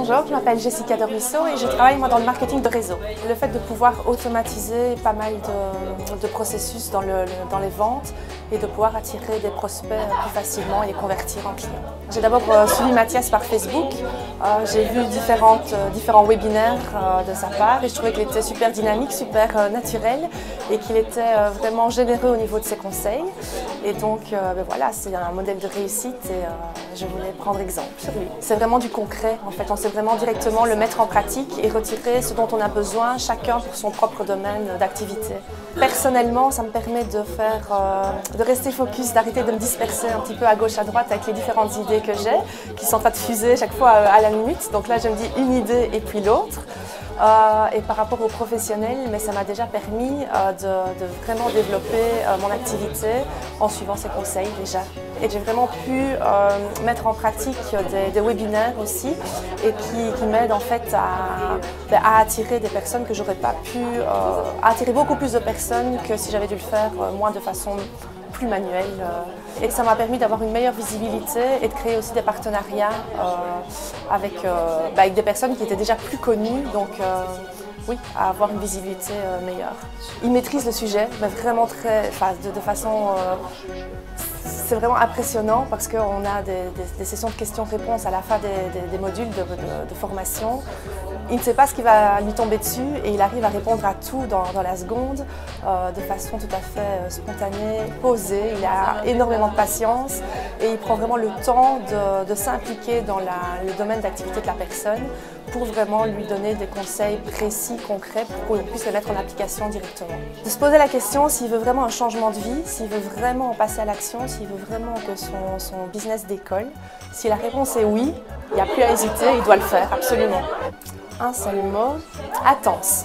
Bonjour, je m'appelle Jessica de Ruisseau et je travaille moi dans le marketing de réseau. Le fait de pouvoir automatiser pas mal de processus dans les ventes et de pouvoir attirer des prospects plus facilement et les convertir en clients. J'ai d'abord suivi Mathias par Facebook, j'ai vu différents webinaires de sa part et je trouvais qu'il était super dynamique, super naturel et qu'il était vraiment généreux au niveau de ses conseils. Et donc voilà, c'est un modèle de réussite et je voulais prendre exemple sur lui. C'est vraiment du concret en fait, on sait vraiment directement le mettre en pratique et retirer ce dont on a besoin, chacun pour son propre domaine d'activité. Personnellement, ça me permet de rester focus, d'arrêter de me disperser un petit peu à gauche, à droite avec les différentes idées que j'ai, qui sont en train de fuser chaque fois à la minute. Donc là, je me dis une idée et puis l'autre. Et par rapport aux professionnels, mais ça m'a déjà permis de vraiment développer mon activité en suivant ses conseils déjà. Et j'ai vraiment pu mettre en pratique des webinaires aussi et qui m'aident en fait à attirer des personnes que j'aurais pas pu, attirer beaucoup plus de personnes que si j'avais dû le faire moins de façon plus manuelle. Et ça m'a permis d'avoir une meilleure visibilité et de créer aussi des partenariats avec des personnes qui étaient déjà plus connues, donc oui, à avoir une visibilité meilleure. Ils maîtrisent le sujet, mais vraiment de façon... c'est vraiment impressionnant parce qu'on a des sessions de questions-réponses à la fin des modules de formation. Il ne sait pas ce qui va lui tomber dessus et il arrive à répondre à tout dans la seconde de façon tout à fait spontanée, posée. Il a énormément de patience et il prend vraiment le temps de s'impliquer dans le domaine d'activité de la personne pour vraiment lui donner des conseils précis, concrets, pour qu'on puisse les mettre en application directement. De se poser la question s'il veut vraiment un changement de vie, s'il veut vraiment passer à l'action, s'il veut vraiment que son business décolle. Si la réponse est oui, il n'y a plus à hésiter, il doit le faire, absolument. Un seul mot, Attence.